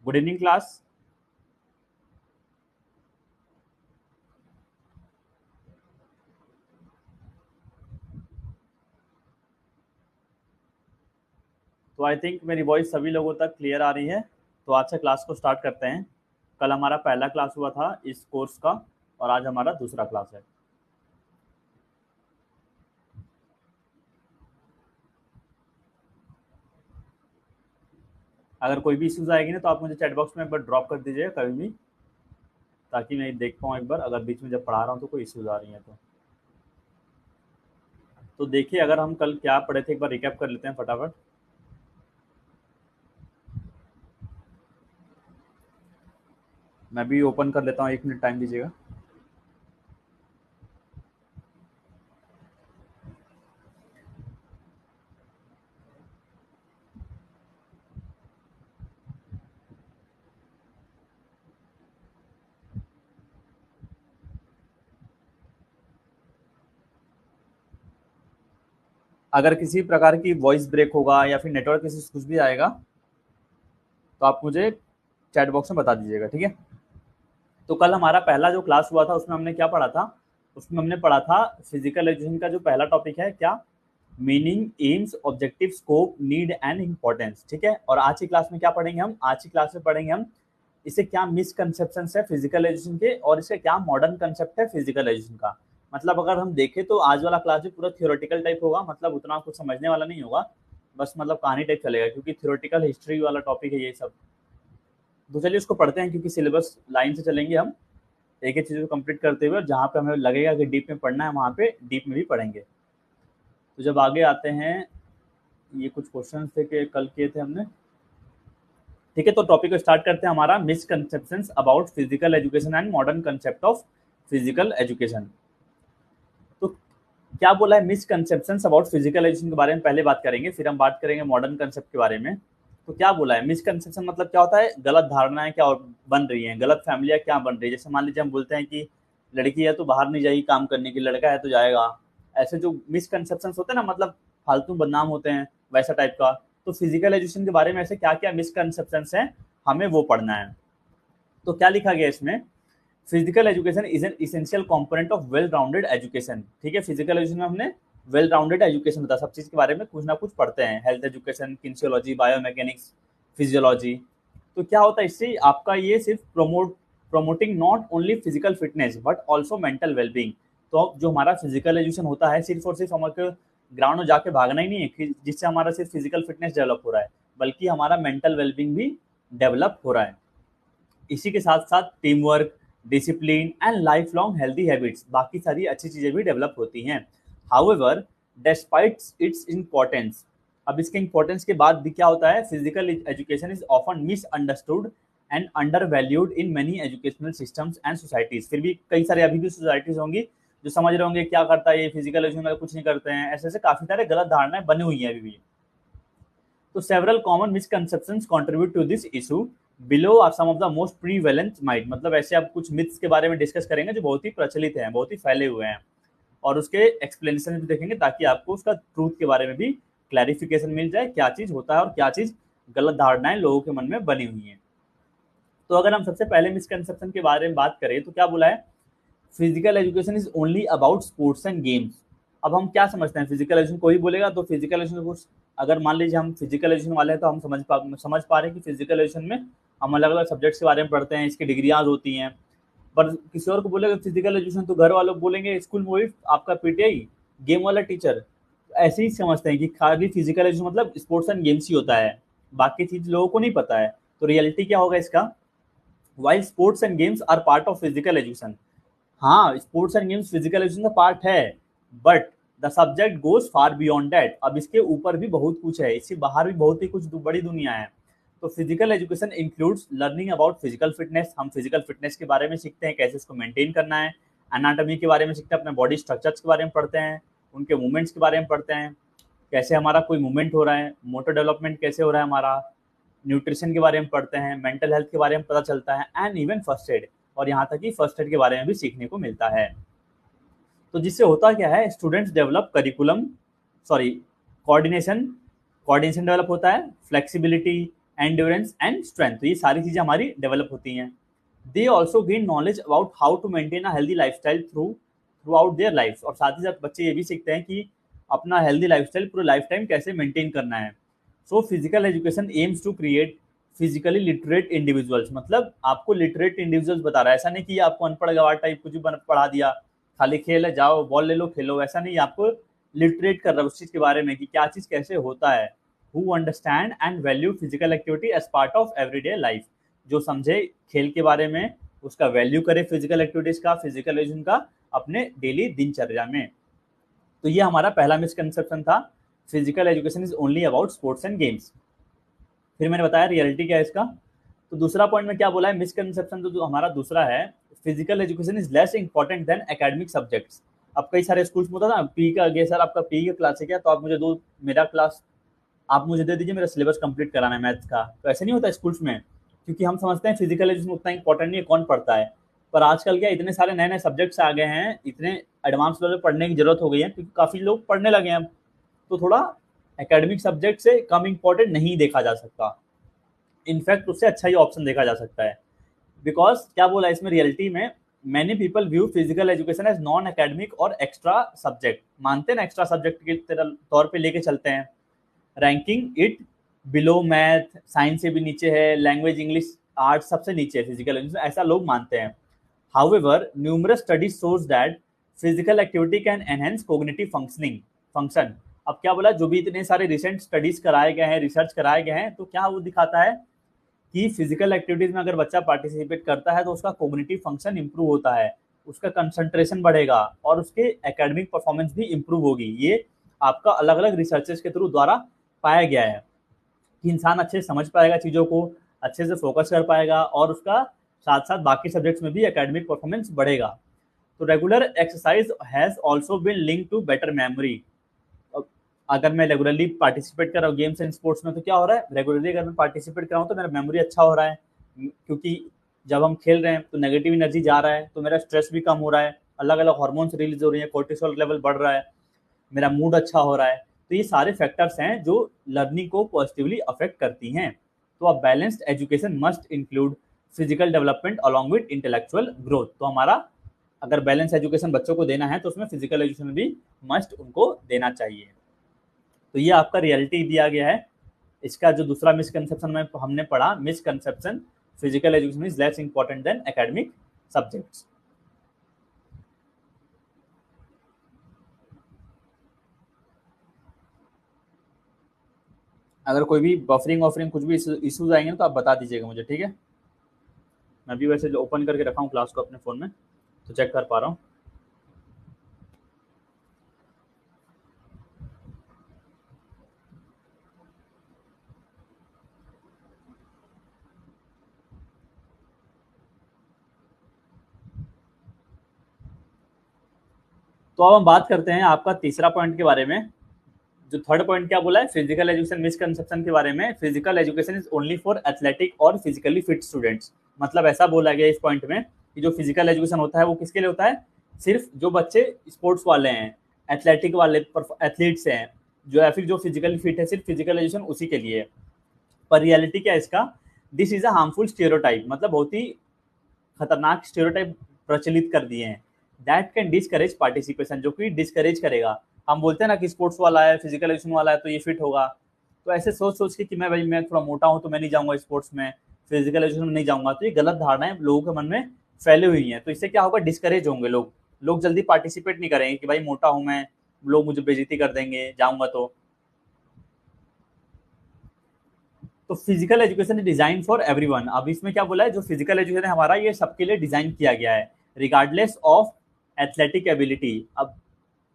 Good evening class. तो I think मेरी voice सभी लोगों तक क्लियर आ रही है। तो आज से क्लास को स्टार्ट करते हैं। कल हमारा पहला क्लास हुआ था इस कोर्स का और आज हमारा दूसरा क्लास है। अगर कोई भी इश्यूज आएगी ना तो आप मुझे चैट बॉक्स में एक बार ड्रॉप कर दीजिएगा कभी भी, ताकि मैं देख पाऊँ एक बार, अगर बीच में जब पढ़ा रहा हूँ तो कोई इश्यूज आ रही हैं तो देखिए, अगर हम कल क्या पढ़े थे एक बार रिकैप कर लेते हैं फटाफट। मैं भी ओपन कर लेता हूँ, 1 मिनट टाइम दीजिएगा। अगर किसी प्रकार की वॉइस ब्रेक होगा या फिर नेटवर्क इश्यूज कुछ भी आएगा तो आप मुझे चैट बॉक्स में बता दीजिएगा, ठीक है। तो कल हमारा पहला जो क्लास हुआ था उसमें हमने क्या पढ़ा था, उसमें हमने पढ़ा था फिजिकल एजुकेशन का जो पहला टॉपिक है क्या, meaning, AIIMS, objective, scope, need and importance, ठीक है। और आज की क्लास में क्या पढ़ेंगे हम, आज की क्लास में पढ़ेंगे हम इसे क्या मिसकंसेप्शन है फिजिकल एजुकेशन के और इसे क्या मॉडर्न कंसेप्ट है फिजिकल एजुकेशन का। मतलब अगर हम देखें तो आज वाला क्लास भी पूरा थियोरेटिकल टाइप होगा, मतलब उतना कुछ समझने वाला नहीं होगा, बस मतलब कहानी टाइप चलेगा, क्योंकि थियोरेटिकल हिस्ट्री वाला टॉपिक है ये सब। तो चलिए उसको पढ़ते हैं, क्योंकि सिलेबस लाइन से चलेंगे हम एक एक चीज़ को कंप्लीट करते हुए, और जहाँ पे हमें लगेगा कि डीप में पढ़ना है वहाँ पे डीप में भी पढ़ेंगे। तो जब आगे आते हैं, ये कुछ क्वेश्चन थे कि कल किए थे हमने, ठीक है। तो टॉपिक को स्टार्ट करते हैं हमारा, misconceptions about physical education and modern concept of physical education. तो क्या बोला है, मिसकंसेप्शंस अबाउट फिजिकल एजुकेशन के बारे में पहले बात करेंगे, फिर हम बात करेंगे मॉडर्न कंसेप्ट के बारे में। तो क्या बोला है, मिसकंसेप्शन मतलब क्या होता है, गलत धारणाएं क्या बन रही हैं, गलत फैमिलियां क्या बन रही है। जैसे मान लीजिए हम बोलते हैं कि लड़की है तो बाहर नहीं जाएगी काम करने की, लड़का है तो जाएगा। ऐसे जो मिसकंसेप्शन होते हैं ना, मतलब फालतू बदनाम होते हैं, वैसा टाइप का। तो फिजिकल एजुकेशन के बारे में ऐसे क्या क्या मिसकंसेप्शन हैं, हमें वो पढ़ना है। तो क्या लिखा गया इसमें, physical education is an essential component of well rounded education, ठीक है। फिजिकल एजुकेशन में हमने वेल राउंडेड एजुकेशन होता है, सब चीज के बारे में कुछ ना कुछ पढ़ते हैं, हेल्थ एजुकेशन, किन्सियोलॉजी, बायोमैकेनिक्स, फिजियोलॉजी। तो क्या होता है इससे, आपका ये सिर्फ promoting not only physical fitness but also mental wellbeing. तो अब जो हमारा फिजिकल एजुकेशन होता है, सिर्फ और सिर्फ हमारे ग्राउंड में जाके भागना ही नहीं है जिससे हमारा सिर्फ फिजिकल फिटनेस डेवलप हो रहा है, बल्कि हमारा मेंटल वेलबींग भी डेवलप हो रहा है। इसी के साथ साथ team work, discipline and life long healthy habits, बाकी सारी अच्छी चीजें भी डेवलप होती हैं। हाउएवर, डेस्पाइट इट्स इम्पोर्टेंस, अब इसके इंपॉर्टेंस के बाद भी क्या होता है, physical education is often misunderstood and under valued in many educational systems and societies. फिर भी कई सारे अभी भी सोसाइटीज होंगी जो समझ रहे होंगे क्या करता है ये फिजिकल एजुकेशन, कुछ नहीं करते हैं, ऐसे ऐसे काफी सारे गलत धारणाएं बनी हुई हैं अभी भी। तो several common misconceptions contribute to this issue. Below are some of the most prevalent myth, मतलब ऐसे आप कुछ मिथ्स के बारे में डिस्कस करेंगे जो बहुत ही प्रचलित हैं, बहुत ही फैले हुए हैं, और उसके एक्सप्लेनेशन भी देखेंगे ताकि आपको उसका ट्रूथ के बारे में भी क्लैरिफिकेशन मिल जाए, क्या चीज होता है और क्या चीज गलत धारणाएं लोगों के मन में बनी हुई हैं। तो अगर हम सबसे पहले मिसकंसेप्शन के बारे में बात करें तो क्या बोला है, physical education is only about sports and games. अब हम क्या समझते हैं, फिजिकल एजुकेशन कोई बोलेगा तो फिजिकल एजुकेशन, अगर मान लीजिए हम फिजिकल एजुकेशन वाले हैं तो हम समझ पा रहे हैं कि फिजिकल एजुकेशन में हम अलग अलग सब्जेक्ट्स के बारे में पढ़ते हैं, इसकी डिग्रियां होती हैं। पर किसी और को बोलेगा फिजिकल एजुकेशन तो घर वालों बोलेंगे स्कूल में वही आपका पीटीआई गेम वाला टीचर। ऐसे ही समझते हैं कि खाली फिजिकल एजुकेशन मतलब स्पोर्ट्स एंड गेम्स ही होता है, बाकी चीज लोगों को नहीं पता है। तो रियलिटी क्या होगा इसका, while sports and games are part of physical education, हाँ sports and games physical education का पार्ट है, but the subject goes far beyond that. अब इसके ऊपर भी बहुत कुछ है, इससे बाहर भी बहुत ही कुछ बड़ी दुनिया है। तो physical education includes learning about physical fitness, हम फिजिकल फिटनेस के बारे में सीखते हैं, कैसे इसको मेंटेन करना है। एनाटॉमी के बारे में सीखते हैं, अपने बॉडी स्ट्रक्चर्स के बारे में पढ़ते हैं, उनके मूवमेंट्स के बारे में पढ़ते हैं, कैसे हमारा कोई मूवमेंट हो रहा है, मोटर डेवलपमेंट कैसे हो रहा है हमारा, न्यूट्रिशन के बारे में पढ़ते हैं, मेंटल हेल्थ के बारे में पता चलता है, एंड इवन फर्स्ट एड, और यहाँ तक कि फर्स्ट एड के बारे में भी सीखने को मिलता है। तो जिससे होता क्या है, students develop coordination, coordination develop होता है, फ्लेक्सिबिलिटी, एंड्योरेंस एंड स्ट्रेंथ। तो ये सारी चीज़ें हमारी डेवलप होती हैं। They also gain knowledge about how to maintain a healthy lifestyle throughout their life. और साथ ही साथ बच्चे ये भी सीखते हैं कि अपना हेल्दी लाइफस्टाइल पूरे लाइफ टाइम कैसे मेंटेन करना है। So physical education aims to create physically literate individuals. मतलब आपको लिटरेट इंडिविजुअल्स बता रहा है, ऐसा नहीं कि आपको अनपढ़ गवार टाइप कुछ भी पढ़ा दिया, खाली खेल है जाओ बॉल ले लो खेलो, ऐसा नहीं। आपको लिटरेट कर रहा है उस चीज़ के बारे में कि क्या चीज़ कैसे होता है। Who understand and value physical activity as part of everyday life. जो समझे खेल के बारे में, उसका वैल्यू करे फिजिकल एक्टिविटीज का, फिजिकल एजुकेशन का अपने डेली दिनचर्या में। तो ये हमारा पहला मिसकंसेप्शन था, physical education is only about sports and games. फिर मैंने बताया रियलिटी क्या है इसका। तो दूसरा पॉइंट में क्या बोला है, मिसकंसेप्शन जो हमारा दूसरा है, physical education is less important than academic subjects. अब कई सारे स्कूल्स में होता है ना, पी का आगे सर आपका पी का क्लास है क्या, तो आप मुझे दो मेरा क्लास आप मुझे दे दीजिए, मेरा सिलेबस कंप्लीट कराना है मैथ्स का। तो ऐसे नहीं होता स्कूल्स में, क्योंकि हम समझते हैं फिजिकल एजुकेशन उतना इंपॉर्टेंट नहीं है, कौन पढ़ता है। पर आजकल क्या इतने सारे नए नए सब्जेक्ट्स आ गए हैं, इतने एडवांस लेवल पढ़ने की जरूरत हो गई है, क्योंकि काफ़ी लोग पढ़ने लगे हैं अब। तो थोड़ा एकेडमिक सब्जेक्ट से कम इंपॉर्टेंट नहीं देखा जा सकता, इनफैक्ट उससे अच्छा ही ऑप्शन देखा जा सकता है। बिकॉज क्या बोला इसमें रियलिटी में, many people view physical education as non academic और एक्स्ट्रा सब्जेक्ट। मानते हैं ना, एक्स्ट्रा सब्जेक्ट के तौर पे लेके चलते हैं, ranking it below math, science से भी नीचे है, लैंग्वेज इंग्लिश आर्ट सबसे नीचे है फिजिकल एजुकेशन, ऐसा लोग मानते हैं। However numerous studies shows that physical activity can enhance cognitive function. अब क्या बोला, जो भी इतने सारे रिसेंट स्टडीज कराए गए हैं, रिसर्च कराए गए हैं, तो क्या वो दिखाता है कि फिजिकल एक्टिविटीज में अगर बच्चा पार्टिसिपेट करता है तो उसका कोग्निटिव फंक्शन इंप्रूव होता है, उसका कंसंट्रेशन बढ़ेगा और उसके एकेडमिक परफॉर्मेंस भी इंप्रूव होगी। ये आपका अलग अलग रिसर्चेस के थ्रू द्वारा पाया गया है कि इंसान अच्छे से समझ पाएगा चीज़ों को, अच्छे से फोकस कर पाएगा और उसका साथ साथ बाकी सब्जेक्ट्स में भी एकेडमिक परफॉर्मेंस बढ़ेगा। तो regular exercise has also been link to better memory. अगर मैं रेगुलरली पार्टिसिपेट कर रहा हूँ गेम्स एंड स्पोर्ट्स में, तो क्या हो रहा है, रेगुलरली अगर मैं पार्टिसिपेट कर रहा हूँ तो मेरा मेमोरी अच्छा हो रहा है, क्योंकि जब हम खेल रहे हैं तो नेगेटिव एनर्जी जा रहा है, तो मेरा स्ट्रेस भी कम हो रहा है, अलग अलग हार्मोन्स रिलीज हो रही है, कोर्टिसोल लेवल बढ़ रहा है, मेरा मूड अच्छा हो रहा है। तो ये सारे फैक्टर्स हैं जो लर्निंग को पॉजिटिवली अफेक्ट करती हैं। तो a balanced education must include physical development along with intellectual growth. तो हमारा अगर बैलेंस एजुकेशन बच्चों को देना है तो उसमें फिजिकल एजुकेशन भी मस्ट उनको देना चाहिए। तो ये आपका रियलिटी दिया गया है। इसका जो दूसरा मिसकंसेप्शन में हमने पढ़ा, misconception physical education is less important than academic subjects. अगर कोई भी बफरिंग वफरिंग कुछ भी इश्यूज आएंगे तो आप बता दीजिएगा मुझे, ठीक है। मैं भी वैसे ओपन करके रखा हूँ क्लास को अपने फ़ोन में, तो चेक कर पा रहा हूँ। तो अब हम बात करते हैं आपका तीसरा पॉइंट के बारे में। जो थर्ड पॉइंट क्या बोला है, फिजिकल एजुकेशन मिसकंसेप्शन के बारे में, physical education is only for athletic और फिजिकली फिट स्टूडेंट्स। मतलब ऐसा बोला गया इस पॉइंट में कि जो फिजिकल एजुकेशन होता है वो किसके लिए होता है, सिर्फ जो बच्चे स्पोर्ट्स वाले हैं, एथलेटिक वाले एथलीट्स हैं, जो या फिर जो फिजिकली फिट है, सिर्फ फिजिकल एजुकेशन उसी के लिए है। पर रियलिटी क्या है इसका, this is a harmful stereotype. मतलब बहुत ही खतरनाक स्टीरियोटाइप प्रचलित कर दिए हैं, दैट कैन डिस्करेज पार्टिसिपेशन, जो कि डिस्करेज करेगा। हम बोलते हैं ना कि स्पोर्ट्स वाला है, फिजिकल एजुकेशन वाला है तो ये फिट होगा, तो ऐसे सोच सोच के कि मैं भाई मैं थोड़ा मोटा हूँ तो मैं नहीं जाऊँगा स्पोर्ट्स में, फिजिकल एजुकेशन में नहीं जाऊँगा, तो ये गलत धारणाएं लोगों के मन में फैली हुई हैं। तो इससे क्या होगा, डिस्करेज होंगे लोग, लोग जल्दी पार्टिसिपेट नहीं करेंगे कि भाई मोटा हूँ मैं, लोग मुझे बेइज्जती कर देंगे जाऊँगा तो physical education design for everyone. अब इसमें क्या बोला है, जो फिजिकल एजुकेशन है हमारा, ये सबके लिए डिजाइन किया गया है, रिगार्डलेस ऑफ एथलेटिक एबिलिटी। अब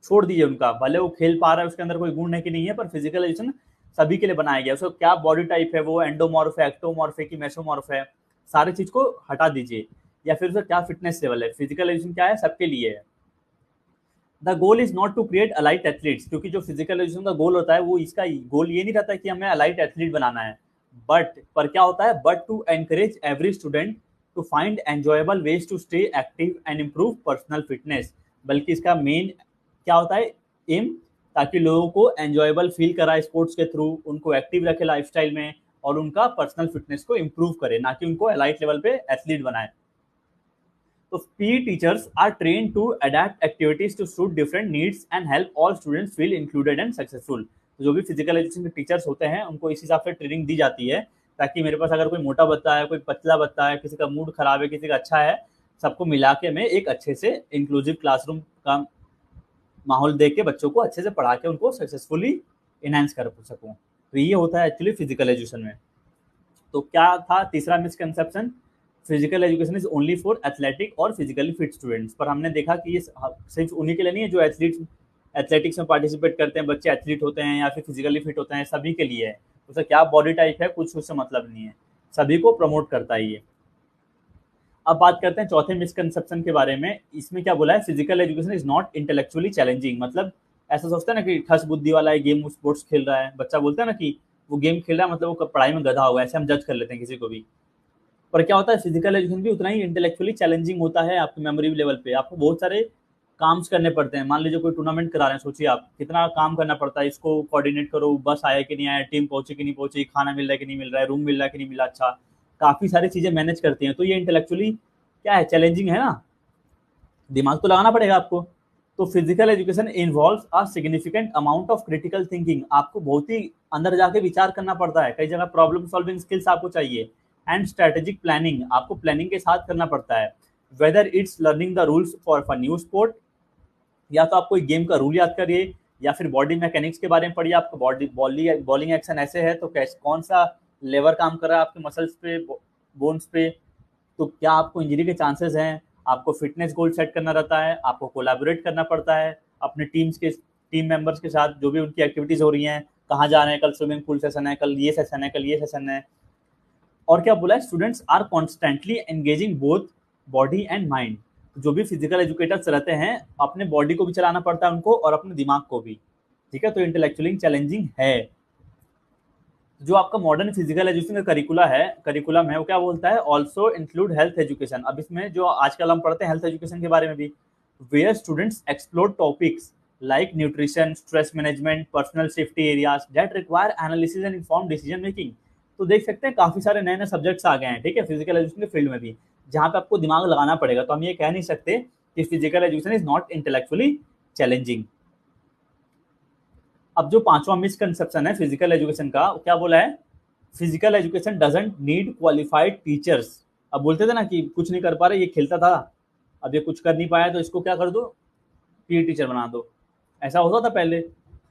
छोड़ दीजिए उनका, भले वो खेल पा रहा है, उसके अंदर कोई गुण है कि नहीं है, पर फिजिकल एजुकेशन सभी के लिए बनाया गया है। उसको क्या बॉडी टाइप है, वो एंडोमॉर्फ है, एक्टोमॉर्फ है कि मेसोमॉर्फ है, सारी चीज को हटा दीजिए। या फिर उसका क्या फिटनेस लेवल है, फिजिकल एजुकेशन क्या है, सबके लिए है। The goal is not to create elite athletes, क्योंकि जो फिजिकल एजुकेशन का गोल होता है वो, इसका गोल ये नहीं रहता कि हमें अलाइट एथलीट बनाना है, बट पर क्या होता है, but to encourage every student to find enjoyable ways to stay active and improve personal fitness. बल्कि इसका मेन क्या होता है, एम, ताकि लोगों को एंजॉयबल फील कराए स्पोर्ट्स के थ्रू, उनको एक्टिव रखे लाइफस्टाइल में, और उनका पर्सनल फिटनेस को इम्प्रूव करे, ना कि उनको एलाइट लेवल पे एथलीट बनाए। तो PE teachers are train to adapt activities to suit different needs and help all students feel included and successful. तो जो भी फिजिकल एजुकेशन के टीचर्स होते हैं उनको इस हिसाब से ट्रेनिंग दी जाती है ताकि मेरे पास अगर कोई मोटा बच्चा है, कोई पतला बच्चा है, किसी का मूड खराब है, किसी का अच्छा है, सबको मिला के मैं एक अच्छे से इंक्लूसिव क्लासरूम का माहौल दे के बच्चों को अच्छे से पढ़ा के उनको सक्सेसफुली इनहेंस कर सकूँ। तो ये होता है एक्चुअली फिजिकल एजुकेशन में। तो क्या था तीसरा misconception, physical education is only for athletic और फिजिकली फिट स्टूडेंट्स। पर हमने देखा कि ये सिर्फ उन्हीं के लिए नहीं है जो एथलेटिक्स में पार्टिसिपेट करते हैं, बच्चे एथलीट होते हैं या फिर फिजिकली फिट होते हैं, सभी के लिए है। उसका क्या बॉडी टाइप है कुछ उससे मतलब नहीं है, सभी को प्रमोट करता है ये। अब बात करते हैं चौथे मिसकंसेप्शन के बारे में। इसमें क्या बोला है, physical education is not intellectually challenging. मतलब ऐसा सोचता है ना कि ठस बुद्धि वाला है, गेम स्पोर्ट्स खेल रहा है, बच्चा बोलता है ना कि वो गेम खेल रहा है मतलब वो पढ़ाई में गधा हुआ है, ऐसे हम जज कर लेते हैं किसी को भी। पर क्या होता है, फिजिकल एजुकेशन भी उतना ही इंटेलेक्चुअली चैलेंजिंग होता है। आपकी मेमोरी लेवल पे आपको बहुत सारे काम्स करने पड़ते हैं। मान लीजिए कोई टूर्नामेंट करा रहे हैं, सोचिए आप कितना काम करना पड़ता है, इसको कोऑर्डिनेट करो, बस आया कि नहीं आया, टीम पहुंची कि नहीं पहुंची, खाना मिल रहा है कि नहीं मिल रहा है, रूम मिल रहा है कि नहीं मिला, अच्छा काफ़ी सारी चीज़ें मैनेज करती हैं। तो ये इंटेलेक्चुअली क्या है, चैलेंजिंग है ना, दिमाग तो लगाना पड़ेगा आपको। तो physical education involves a significant amount of critical thinking. आपको बहुत ही अंदर जाके विचार करना पड़ता है, कई जगह प्रॉब्लम सॉल्विंग स्किल्स आपको चाहिए, एंड स्ट्रेटेजिक प्लानिंग, आपको प्लानिंग के साथ करना पड़ता है। Whether it's learning the rules for new sport, या तो आप कोई गेम का रूल याद करिए, या फिर बॉडी मैकेनिक्स के बारे में पढ़िए, आपका बॉलिंग एक्शन ऐसे है तो कैसे कौन सा लेवर काम कर रहा है आपके मसल्स पे, बोन्स पे, तो क्या आपको इंजरी के चांसेस हैं, आपको फिटनेस गोल सेट करना रहता है, आपको कोलैबोरेट करना पड़ता है अपने टीम मेंबर्स के साथ, जो भी उनकी एक्टिविटीज हो रही हैं, कहाँ जा रहे हैं, कल स्विमिंग पूल सेशन है, कल ये सेशन है, कल ये सेशन है। और क्या बोला है, students are constantly engaging both body and mind. जो भी फिजिकल एजुकेटर्स रहते हैं अपने बॉडी को भी चलाना पड़ता है उनको और अपने दिमाग को भी, ठीक है। तो इंटेलेक्चुअली चैलेंजिंग है। जो आपका मॉडर्न फिजिकल एजुकेशन का करिकुलम है वो क्या बोलता है, ऑल्सो इंक्लूड हेल्थ एजुकेशन। अब इसमें जो आजकल हम पढ़ते हैं हेल्थ एजुकेशन के बारे में भी, where students explore topics like nutrition, stress management, personal safety areas that require analysis and inform decision making. तो देख सकते हैं काफी सारे नए नए सब्जेक्ट्स आ गए हैं, ठीक है, फिजिकल एजुकेशन के फील्ड में भी, जहाँ पे आपको दिमाग लगाना पड़ेगा। तो हम ये कह नहीं सकते कि physical education is not intellectually challenging. अब जो पांचवा मिसकंसेप्शन है फिजिकल एजुकेशन का, क्या बोला है, physical education doesn't need qualified teachers. अब बोलते थे ना कि कुछ नहीं कर पा रहे, ये खेलता था, अब ये कुछ कर नहीं पाया तो इसको क्या कर दो, पीटी टीचर बना दो, ऐसा होता था पहले।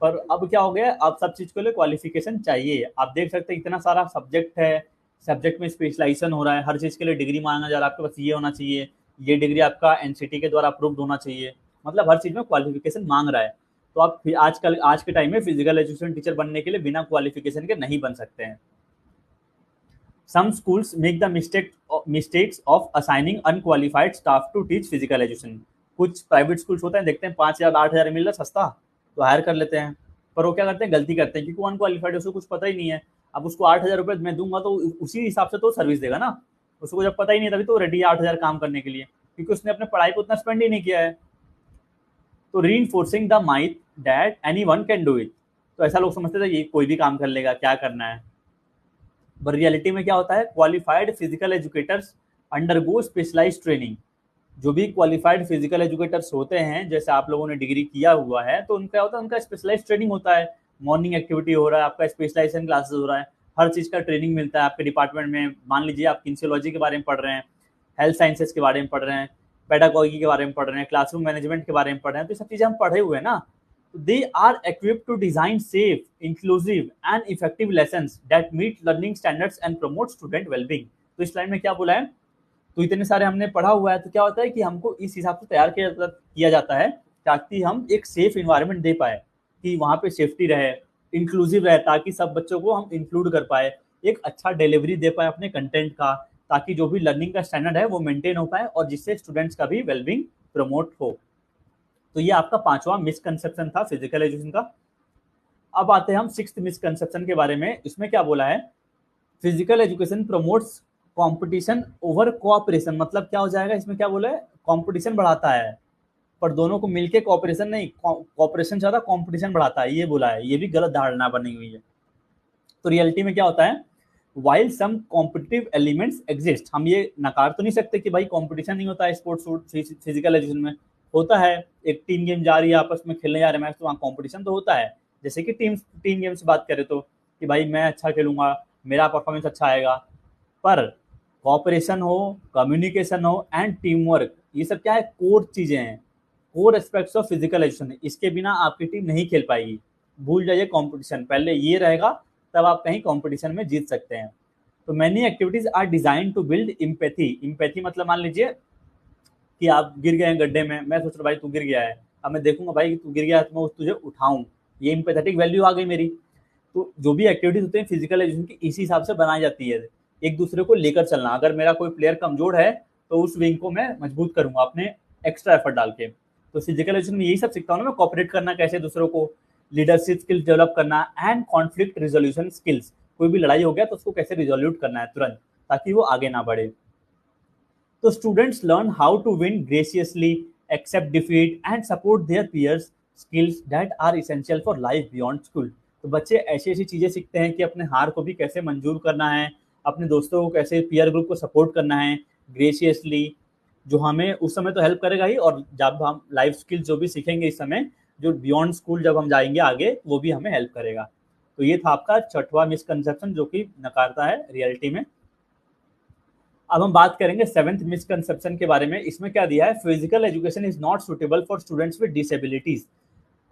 पर अब क्या हो गया, अब सब चीज के लिए क्वालिफिकेशन चाहिए। आप देख सकते हैं इतना सारा सब्जेक्ट है, सब्जेक्ट में स्पेशलाइजेशन हो रहा है, हर चीज के लिए डिग्री मांगा जा रहा है, आपके पास ये होना चाहिए, ये डिग्री आपका एनसीटी के द्वारा अप्रूव्ड होना चाहिए, मतलब हर चीज में क्वालिफिकेशन मांग रहा है। तो आप आज के टाइम में फिजिकल एजुकेशन टीचर बनने के लिए बिना क्वालिफिकेशन के नहीं बन सकते हैं। Some schools make the mistakes of assigning unqualified staff to teach physical education. कुछ प्राइवेट स्कूल्स होते हैं, देखते हैं 5,000 8,000 मिल रहा सस्ता तो हायर कर लेते हैं, पर वो क्या करते हैं, गलती करते हैं, क्योंकि वो अनक्वालिफाइड है, उसको कुछ पता ही नहीं है। अब उसको 8,000 रुपये मैं दूंगा तो उसी हिसाब से तो सर्विस देगा ना, उसको जब पता ही नहीं तभी तो रेडी है 8,000 काम करने के लिए, क्योंकि उसने अपने पढ़ाई को उतना स्पेंड ही नहीं किया है। तो reinforcing the माइथ that anyone can do it. तो ऐसा लोग समझते थे ये कोई भी काम कर लेगा, क्या करना है। पर रियलिटी में क्या होता है, qualified physical educators undergo specialised training. जो भी क्वालिफाइड फिजिकल एजुकेटर्स होते हैं, जैसे आप लोगों ने डिग्री किया हुआ है, तो उनका होता है, उनका स्पेशलाइज्ड ट्रेनिंग होता है, मॉर्निंग एक्टिविटी हो रहा है, आपका स्पेशलाइजेशन क्लासेस हो रहा है, हर चीज़ का ट्रेनिंग मिलता है आपके डिपार्टमेंट में। मान लीजिए आप किन्सियोलॉजी के बारे में पढ़ रहे हैं, हेल्थ साइंसेज के बारे में पढ़ रहे हैं, पेडागोगी के बारे में पढ़ रहे हैं, क्लासरूम मैनेजमेंट के बारे में पढ़ रहे हैं, तो ये सब चीज़ें हम पढ़े हुए हैं ना। They are equipped to design safe, inclusive and effective lessons that meet learning standards and promote student well-being। तो इस लाइन में क्या बोला है, तो इतने सारे हमने पढ़ा हुआ है, तो क्या होता है कि हमको इस हिसाब से तैयार किया जाता है ताकि हम एक सेफ इन्वायरमेंट दे पाए, कि वहाँ पे सेफ्टी रहे, इंक्लूसिव रहे, ताकि सब बच्चों को हम इंक्लूड कर पाए, एक अच्छा डिलीवरी दे पाए अपने कंटेंट का, ताकि जो भी लर्निंग का स्टैंडर्ड है वो मेंटेन हो पाए और जिससे स्टूडेंट्स का भी वेलबींग प्रमोट हो। तो ये आपका पांचवा मिसकंसेप्शन था फिजिकल एजुकेशन का। अब आते हैं हम सिक्स्थ मिसकंसेप्शन के बारे में। इसमें क्या बोला है, physical education promotes competition over cooperation. मतलब क्या हो जाएगा, इसमें क्या बोला है, कंपटीशन बढ़ाता है, पर दोनों को मिलके कोऑपरेशन नहीं, कोऑपरेशन ज्यादा कंपटीशन बढ़ाता है, ये बोला है। ये भी गलत धारणा बनी हुई है। तो रियलिटी में क्या होता है, while some competitive elements exist, हम ये नकार तो नहीं सकते कि भाई कंपटीशन नहीं होता है स्पोर्ट्स फिजिकल एजुकेशन में, होता है। एक टीम गेम जा रही है, आपस में खेलने जा रहे हैं मैच, तो वहाँ कंपटीशन तो होता है। जैसे कि टीम गेम से बात करें तो कि भाई मैं अच्छा खेलूंगा, मेरा परफॉर्मेंस अच्छा आएगा, पर कॉपरेशन हो, कम्युनिकेशन हो एंड टीम वर्क, ये सब क्या है, कोर चीजें हैं, core aspects of physical education. इसके बिना आपकी टीम नहीं खेल पाएगी। भूल जाइए कंपटीशन, पहले ये रहेगा तब आप कहीं कंपटीशन में जीत सकते हैं। तो many activities are design to build empathy. Empathy मतलब मान लीजिए कि आप गिर गए हैं गड्ढे में, मैं सोच रहा भाई तू गिर गया है, अब मैं देखूंगा भाई कि तू गिर गया है तो मैं तुझे उठाऊं, ये इम्पैथेटिक वैल्यू आ गई मेरी। तो जो भी एक्टिविटीज होते हैं फिजिकल एजुकेशन की इसी हिसाब से बनाई जाती है, एक दूसरे को लेकर चलना। अगर मेरा कोई प्लेयर कमजोर है तो उस विंग को मैं मजबूत करूंगा अपने एक्स्ट्रा एफर्ट डाल के। तो फिजिकल एजुकेशन में यही सब सीखता हूँ ना मैं, कॉपरेट करना कैसे दूसरों को, लीडरशिप स्किल्स डेवलप करना एंड कॉन्फ्लिक्ट रिजोल्यूशन स्किल्स, कोई भी लड़ाई हो गया तो उसको कैसे रिजोल्यूट करना है तुरंत, ताकि वो आगे ना बढ़े। तो students learn how to win graciously, accept defeat and support their peers, skills that are essential for life beyond school. तो बच्चे ऐसी ऐसी चीजें सीखते हैं कि अपने हार को भी कैसे मंजूर करना है, अपने दोस्तों को कैसे, पीयर ग्रुप को सपोर्ट करना है ग्रेसियसली, जो हमें उस समय तो हेल्प करेगा ही, और जब हम लाइफ स्किल्स जो भी सीखेंगे इस समय, जो बियॉन्ड स्कूल जब हम जाएंगे आगे, वो भी हमें हेल्प करेगा। तो ये था आपका छठवां मिसकंसेप्शन जो कि नकारता है रियलिटी में। अब हम बात करेंगे सेवेंथ मिसकंसेप्शन के बारे में। इसमें क्या दिया है, physical education is not suitable for students with disabilities.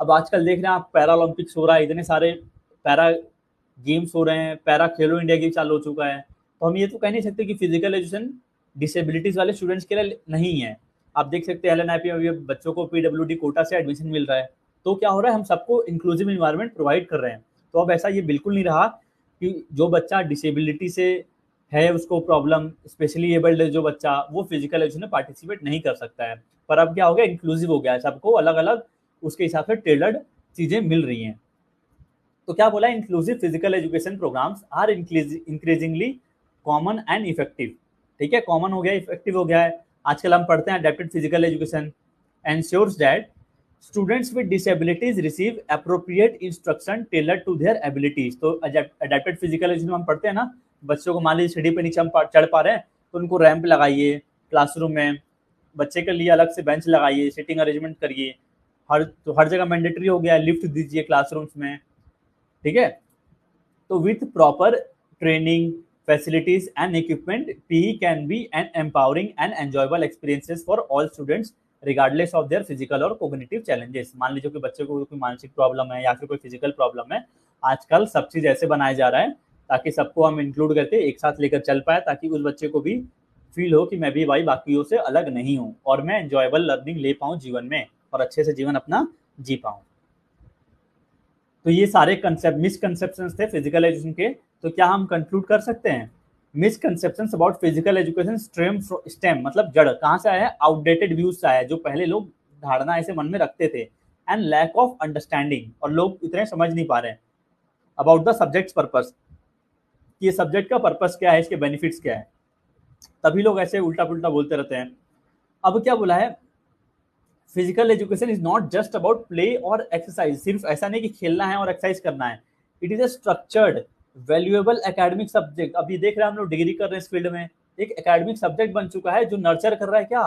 अब आजकल देख रहे हैं आप, पैरा ओलंपिक्स हो रहा है, इतने सारे पैरा गेम्स हो रहे हैं, पैरा खेलो इंडिया गेम चालू हो चुका है, तो हम ये तो कह नहीं सकते कि फिजिकल एजुकेशन डिसेबिलिटीज वाले स्टूडेंट्स के लिए नहीं है। आप देख सकते हैं LNIP में बच्चों को PWD कोटा से एडमिशन मिल रहा है, तो क्या हो रहा है, हम सबको इंक्लूसिव इन्वायरमेंट प्रोवाइड कर रहे हैं। तो अब ऐसा ये बिल्कुल नहीं रहा कि जो बच्चा डिसेबिलिटी से है, उसको प्रॉब्लम, स्पेशली एबल्ड जो बच्चा, वो फिजिकल एजुकेशन में पार्टिसिपेट नहीं कर सकता है। पर अब क्या हो गया, इंक्लूसिव हो गया है, सबको अलग अलग उसके हिसाब से टेलर्ड चीजें मिल रही हैं। तो क्या बोला, inclusive physical education programmes are increasingly common and effective. ठीक है, कॉमन हो गया, इफेक्टिव हो गया है। आजकल हम पढ़ते हैं adapted physical education ensures that students with disabilities receive appropriate instruction tailored to their abilities. तो अडेप्टेड फिजिकल एजुकेशन हम पढ़ते हैं ना, बच्चों को मान लीजिए सीढ़ी पे नीचे हम चढ़ पा रहे हैं, तो उनको रैंप लगाइए, क्लासरूम में बच्चे के लिए अलग से बेंच लगाइए, सीटिंग अरेंजमेंट करिए, हर जगह मैंडेटरी हो गया है, लिफ्ट दीजिए क्लासरूम्स में। ठीक है, तो with proper training, facilities and equipment, PE can be N empowering and enjoyable experiences for all students regardless of their physical और कोग्निटिव चैलेंजेस। मान लीजिए कि बच्चे को कोई मानसिक प्रॉब्लम है या फिर कोई फिजिकल प्रॉब्लम है, आजकल सब चीज ऐसे बनाया जा रहा है ताकि सबको हम इंक्लूड करके एक साथ लेकर चल पाए, ताकि उस बच्चे को भी फील हो कि मैं भी भाई बाकियों से अलग नहीं हूँ, और मैं एंजॉयबल लर्निंग ले पाऊँ जीवन में, और अच्छे से जीवन अपना जी पाऊँ। तो ये सारे कंसेप्ट मिसकंसेप्शंस थे फिजिकल एजुकेशन के। तो क्या हम कंक्लूड कर सकते हैं, misconceptions about physical education stem मतलब जड़ कहाँ से आया है, आउटडेटेड व्यूज से आया है, जो पहले लोग धारणा ऐसे मन में रखते थे, एंड लैक ऑफ अंडरस्टैंडिंग, और लोग इतने समझ नहीं पा रहे हैं अबाउट द सब्जेक्ट पर्पस, कि ये सब्जेक्ट का पर्पस क्या है, इसके बेनिफिट्स क्या है, तभी लोग ऐसे उल्टा पुल्टा बोलते रहते हैं। अब क्या बोला है, physical education is not just about play और एक्सरसाइज, सिर्फ ऐसा नहीं कि खेलना है और एक्सरसाइज करना है, it is a structured valuable academic subject. अब ये देख रहे हैं हम लोग डिग्री कर रहे हैं इस फील्ड में, एक एकेडमिक सब्जेक्ट बन चुका है जो नर्चर कर रहा है क्या,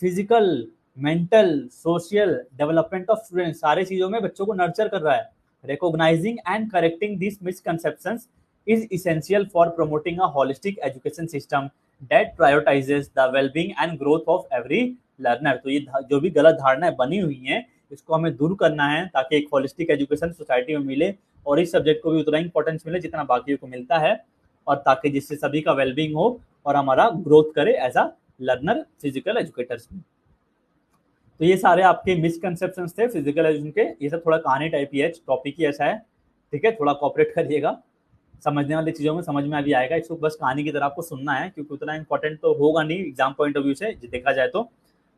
physical, mental, social development of student, सारे चीजों में बच्चों को नर्चर कर रहा है। Recognising and correcting this misconceptions is essential for promoting a holistic education system that prioritizes the well-being and growth of every learner। तो ये जो भी गलत धारणाएं बनी हुई हैं, इसको हमें दूर करना है ताकि एक होलिस्टिक एजुकेशन सोसाइटी में मिले, और इस सब्जेक्ट को भी उतना इंपॉर्टेंस मिले जितना बाकियों को मिलता है, और ताकि जिससे सभी का वेलबींग हो और हमारा ग्रोथ करे as a learner physical educators में। तो ये सारे आपके मिसकंसेप्शंस थे फिजिकल एजुकेशन के, ये सब थोड़ा कहानी टाइप ही है, टॉपिक ही ऐसा है। ठीक है, थोड़ा कॉपरेट करिएगा, समझने वाली चीज़ों में समझ में आ भी आएगा, इसको बस कहानी की तरह आपको सुनना है, क्योंकि उतना इंपॉर्टेंट तो होगा नहीं एग्जाम पॉइंट ऑफ व्यू से देखा जाए तो,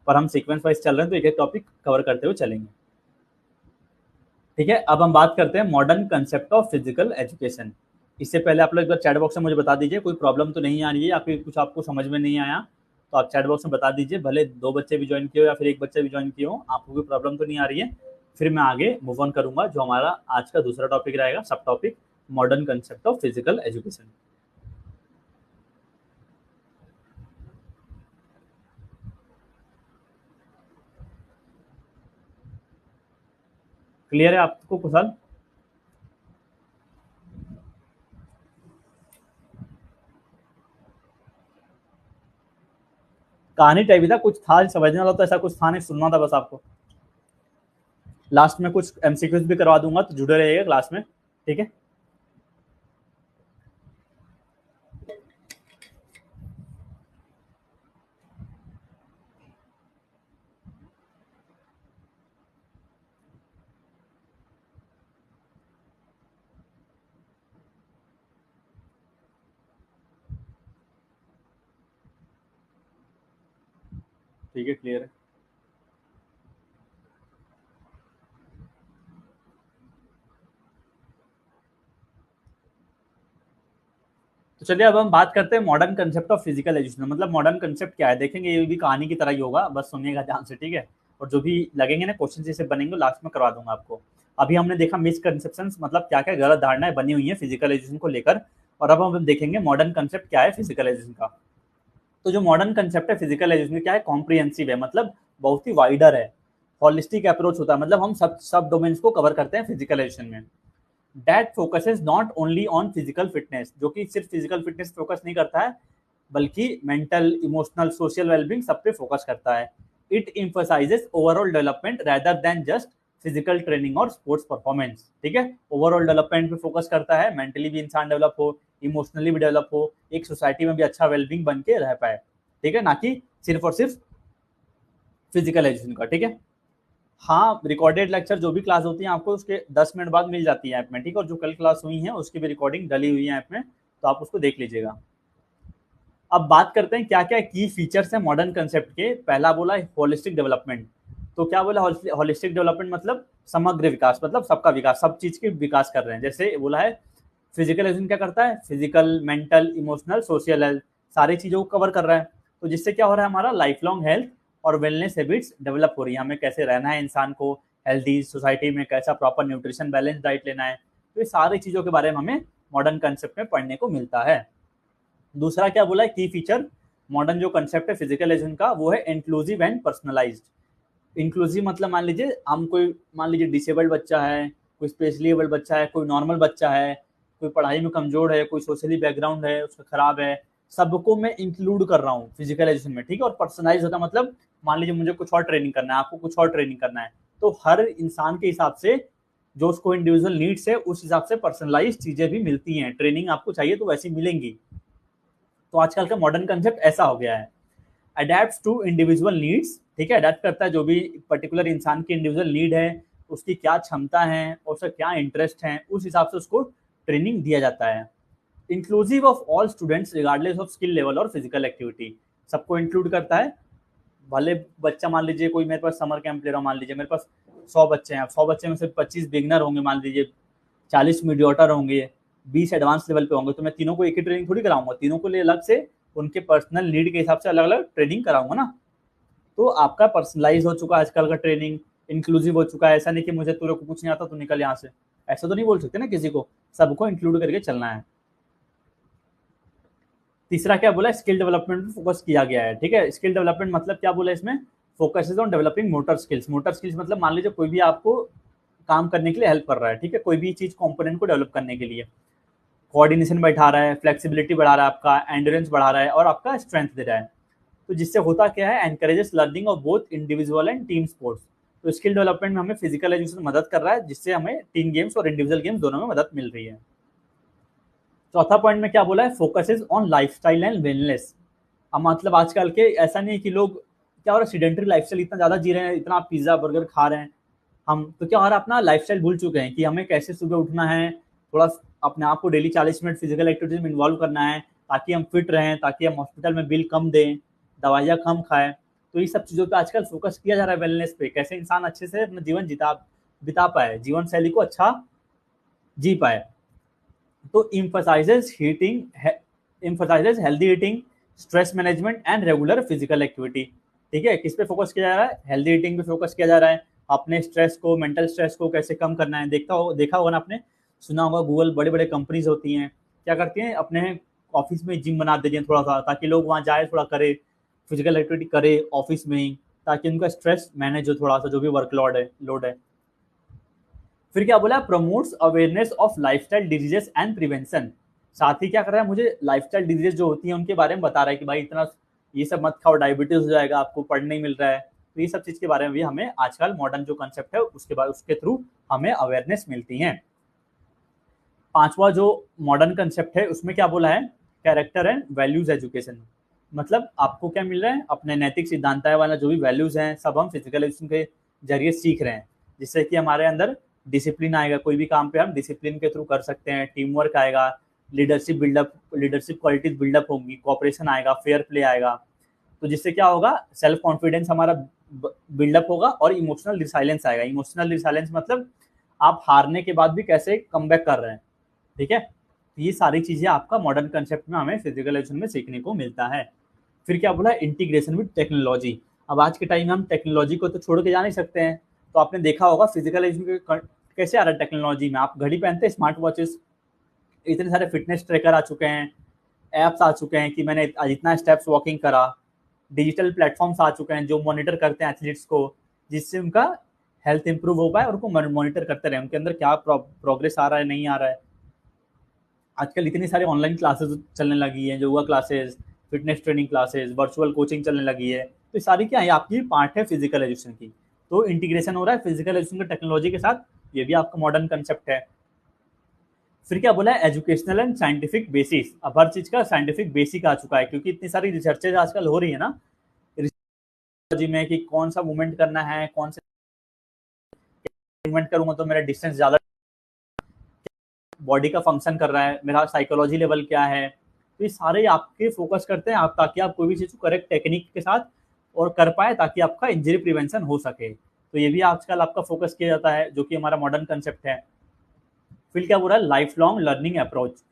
पर हम सीक्वेंस वाइज चल रहे हैं तो एक एक टॉपिक कवर करते हुए चलेंगे। ठीक है, अब हम बात करते हैं modern concept of physical education. इससे पहले आप लोग एक बार चैट बॉक्स में मुझे बता दीजिए कोई प्रॉब्लम तो नहीं आ रही है या फिर कुछ आपको समझ में नहीं आया, तो आप चैट बॉक्स में बता दीजिए, भले 2 बच्चे भी ज्वाइन किए हो या फिर 1 बच्चा भी ज्वाइन किए हो, आपको कोई प्रॉब्लम तो नहीं आ रही है। फिर मैं आगे मूव ऑन करूंगा, जो हमारा आज का दूसरा टॉपिक रहेगा, सब topic modern concept of physical education. Clear है आपको कुशल? कहानी टाइप ही था, कुछ था समझने वाला तो ऐसा कुछ था नहीं, सुनना था बस आपको। लास्ट में कुछ एमसीक्यूज भी करवा दूंगा, तो जुड़े रहिएगा क्लास में, ठीक है। ठीक है, क्लियर है। तो चलिए अब हम बात करते हैं modern concept of physical education. मतलब मॉडर्न कंसेप्ट क्या है देखेंगे, ये भी कहानी की तरह ही होगा, बस सुनिएगा ध्यान से, ठीक है। और जो भी लगेंगे ना क्वेश्चन जैसे बनेंगे लास्ट में करवा दूंगा आपको। अभी हमने देखा मिसकंसेप्शन, मतलब क्या क्या गलत धारणाएं बनी हुई है फिजिकल एजुकेशन को लेकर, और अब हम देखेंगे मॉडर्न कंसेप्ट क्या है फिजिकल एजुकेशन का। तो जो मॉडर्न कंसेप्ट है फिजिकल एजुकेशन क्या है, कॉम्प्रिहेंसिव है, मतलब बहुत ही वाइडर है, हॉलिस्टिक अप्रोच होता है, मतलब हम सब डोमेन्स को कवर करते हैं फिजिकल एजुकेशन में। That focuses not only on physical fitness, जो कि सिर्फ फिजिकल फिटनेस फोकस नहीं करता है, बल्कि मेंटल, इमोशनल, सोशल वेलबींग सब पे फोकस करता है। It emphasises overall development rather than just physical training और स्पोर्ट्स परफॉर्मेंस, ठीक है। ओवरऑल डेवलपमेंट पे फोकस करता है, मेंटली भी इंसान डेवलप हो, इमोशनली भी डेवलप हो, एक सोसाइटी में भी अच्छा वेलबींग बन के रह पाए, ठीक है, ना कि सिर्फ और सिर्फ फिजिकल एजुकेशन का, ठीक है। हाँ, रिकॉर्डेड लेक्चर जो भी क्लास होती है आपको उसके 10 मिनट बाद मिल जाती है ऐप में, ठीक है। और जो कल क्लास हुई है उसकी भी रिकॉर्डिंग डली हुई है ऐप में, तो आप उसको देख लीजिएगा। अब बात करते हैं क्या क्या की फीचर्स हैं मॉडर्न कंसेप्ट के। पहला बोला होलिस्टिक डेवलपमेंट। तो क्या बोला होलिस्टिक डेवलपमेंट, मतलब समग्र विकास, मतलब सबका विकास, सब चीज के विकास कर रहे हैं। जैसे बोला है फिजिकल एजुकेशन क्या करता है, physical, mental, emotional, social health, सारी चीजों को कवर कर रहा है। तो जिससे क्या हो रहा है, हमारा लाइफ लॉन्ग हेल्थ और वेलनेस हैबिट्स डेवलप हो रही है, हमें कैसे रहना है इंसान को, हेल्दी सोसाइटी में कैसा प्रॉपर न्यूट्रिशन बैलेंस डाइट लेना है, तो ये सारी चीजों के बारे में हमें मॉडर्न कंसेप्ट में पढ़ने को मिलता है। दूसरा क्या बोला है की फीचर, मॉडर्न जो कंसेप्ट है फिजिकल एजुकेशन का वो है इंक्लूसिव एंड पर्सनलाइज्ड। इंक्लूसिव मतलब मान लीजिए हम कोई, मान लीजिए डिसेबल्ड बच्चा है, कोई स्पेशली एबल्ड बच्चा है, कोई नॉर्मल बच्चा है, कोई पढ़ाई में कमजोर है, कोई सोशली बैकग्राउंड है उसका खराब है, सबको मैं इंक्लूड कर रहा हूँ फिजिकल एजुकेशन में, ठीक है। और पर्सनलाइज होता मतलब मान लीजिए मुझे कुछ और ट्रेनिंग करना है, आपको कुछ और ट्रेनिंग करना है, तो हर इंसान के हिसाब से जो उसको इंडिविजुअल नीड्स है उस हिसाब से पर्सनलाइज चीजें भी मिलती हैं, ट्रेनिंग आपको चाहिए तो वैसी मिलेंगी। तो आजकल का मॉडर्न कंसेप्ट ऐसा हो गया है, अडेप्ट टू इंडिविजुअल नीड्स, ठीक है। अडेप्ट करता है जो भी पर्टिकुलर इंसान की इंडिविजुअल नीड है, उसकी क्या क्षमता है और उसका क्या इंटरेस्ट है, उस हिसाब से उसको ट्रेनिंग दिया जाता है। Inclusive of all students regardless of skill level और फिजिकल एक्टिविटी, सबको इंक्लूड करता है। भले बच्चा, मान लीजिए कोई मेरे पास समर कैंप ले रहा हूँ, मान लीजिए मेरे पास 100 बच्चे हैं, 100 बच्चे में से 25 बिगनर होंगे, मान लीजिए 40 मीडियोटर होंगे, 20 एडवांस लेवल पे होंगे, तो मैं तीनों को एक ही ट्रेनिंग थोड़ी कराऊंगा, तीनों को लिए अलग से उनके पर्सनल नीड के हिसाब से अलग अलग ट्रेनिंग कराऊंगा ना। तो आपका पर्सनलाइज हो चुका है आजकल का ट्रेनिंग, इंक्लूसिव हो चुका है। ऐसा नहीं कि मुझे तेरे को कुछ नहीं आता तो निकल यहाँ से, ऐसा तो नहीं बोल सकते ना किसी को, सबको इंक्लूड करके चलना है। तीसरा क्या बोला, स्किल डेवलपमेंट पर फोकस किया गया है, ठीक है। स्किल डेवलपमेंट मतलब क्या बोला इसमें, focus is on developing motor skills. Motor skills मतलब मान लीजिए कोई भी आपको काम करने के लिए हेल्प कर रहा है, ठीक है, कोई भी चीज कंपोनेंट को डेवलप करने के लिए कोऑर्डिनेशन बैठा रहा है, फ्लेक्सिबिलिटी बढ़ा रहा है, आपका एंड्योरेंस बढ़ा रहा है और आपका स्ट्रेंथ दे रहा है। तो जिससे होता क्या है, encourages learning of both individual and team sports. तो स्किल डेवलपमेंट में हमें फिजिकल एजुकेशन मदद कर रहा है, जिससे हमें टीम गेम्स और इंडिविजुअल गेम्स दोनों में मदद मिल रही है। चौथा पॉइंट में क्या बोला है, focuses on lifestyle and wellness. अब मतलब आजकल के ऐसा नहीं है कि लोग क्या हो रहा है, सीडेंटरी लाइफस्टाइल इतना ज्यादा जी रहे हैं, इतना पिज्जा बर्गर खा रहे हैं हम, तो क्या हो रहा है, अपना लाइफस्टाइल भूल चुके हैं कि हमें कैसे सुबह उठना है, थोड़ा अपने आप को डेली 40 मिनट फिजिकल एक्टिविटीज में इन्वॉल्व करना है, ताकि हम फिट रहें, ताकि हम हॉस्पिटल में बिल कम दें, दवाइयाँ कम खाएं। तो ये सब चीज़ों पे आजकल फोकस किया जा रहा है, वेलनेस पे, कैसे इंसान अच्छे से अपना जीवन बिता पाए, जीवन शैली को अच्छा जी पाए। तो emphasises healthy eating, stress management and regular physical activity, ठीक है। किस पे फोकस किया जा रहा है, हेल्दी ईटिंग पे फोकस किया जा रहा है, अपने स्ट्रेस को, मेंटल स्ट्रेस को कैसे कम करना है। देखा होगा ना आपने, सुना होगा गूगल, बड़े बड़े कंपनीज होती हैं क्या करती हैं, अपने ऑफिस में जिम बना देती हैं थोड़ा सा, ताकि लोग वहाँ जाए, थोड़ा करे, फिजिकल एक्टिविटी करे ऑफिस में ही, ताकि उनका स्ट्रेस मैनेज हो थोड़ा सा, जो भी वर्क लोड है। फिर क्या बोला, promotes awareness of lifestyle diseases and prevention. साथ ही क्या कर रहा है, मुझे लाइफस्टाइल डिजीजेस जो होती है उनके बारे में बता रहा है कि भाई इतना ये सब मत खाओ, डायबिटीज हो जाएगा, आपको पढ़ नहीं मिल रहा है। तो ये सब चीज के बारे में भी हमें आजकल मॉडर्न जो कंसेप्ट है उसके बाद उसके थ्रू हमें अवेयरनेस मिलती है। पांचवा जो मॉडर्न कंसेप्ट है उसमें क्या बोला है, कैरेक्टर एंड वैल्यूज एजुकेशन। मतलब आपको क्या मिल रहा है, अपने नैतिक सिद्धांत वाला जो भी वैल्यूज हैं सब हम फिजिकल एजुकेशन के जरिए सीख रहे हैं, जिससे कि हमारे अंदर डिसिप्लिन आएगा, कोई भी काम पे हम डिसिप्लिन के थ्रू कर सकते हैं, टीम वर्क आएगा, लीडरशिप क्वालिटीज बिल्डअप होंगी, कॉपरेशन आएगा, फेयर प्ले आएगा। तो जिससे क्या होगा, सेल्फ कॉन्फिडेंस हमारा बिल्डअप होगा और इमोशनल रिसाइलेंस आएगा। इमोशनल रिसाइलेंस मतलब आप हारने के बाद भी कैसे कम बैक कर रहे हैं, ठीक है। ये सारी चीजें आपका मॉडर्न कंसेप्ट में हमें फिजिकल एजुकेशन में सीखने को मिलता है। फिर क्या बोला, इंटीग्रेशन विद टेक्नोलॉजी। अब आज के टाइम में हम टेक्नोलॉजी को तो छोड़ के जा नहीं सकते हैं। तो आपने देखा होगा फिजिकल एजुकेशन कैसे आ रहा है टेक्नोलॉजी में, आप घड़ी पहनते हैं, स्मार्ट वॉचेस, इतने सारे फिटनेस ट्रैकर आ चुके हैं, एप्स आ चुके हैं कि मैंने इतना स्टेप्स वॉकिंग करा, डिजिटल प्लेटफॉर्म्स आ चुके हैं जो मॉनिटर करते हैं एथलीट्स को, जिससे उनका हेल्थ इंप्रूव हो पाए और उनको मॉनिटर करते रहे उनके अंदर क्या प्रोग्रेस आ रहा है नहीं आ रहा है। आजकल इतनी सारी ऑनलाइन क्लासेस चलने लगी हैं, yoga classes, fitness training classes, virtual coaching चलने लगी है। तो सारी क्या है, आपकी पार्ट है फिजिकल एजुकेशन की। तो इंटीग्रेशन हो रहा है फिजिकल एजुकेशन के टेक्नोलॉजी के साथ, ये भी आपका मॉडर्न कंसेप्ट है। फिर क्या बोला है, एजुकेशनल एंड साइंटिफिक बेसिस। अब हर चीज का साइंटिफिक बेसिक आ चुका है, क्योंकि इतनी सारी रिसर्चेज आजकल हो रही है ना में कि कौन सा मूवमेंट करना है, कौन से मूवमेंट करूंगा तो मेरा डिस्टेंस ज्यादा, बॉडी का फंक्शन कर रहा है, मेरा साइकोलॉजी लेवल क्या है। तो ये सारे आपके फोकस करते हैं आप, ताकि आप कोई भी चीज को करेक्ट टेक्निक के साथ और कर पाए, ताकि आपका इंजरी प्रिवेंशन हो सके। तो ये भी आजकल आपका फोकस किया जाता है, जो कि हमारा मॉडर्न कंसेप्ट है। फिर क्या बोल रहा है, लाइफ लॉन्ग लर्निंग अप्रोच।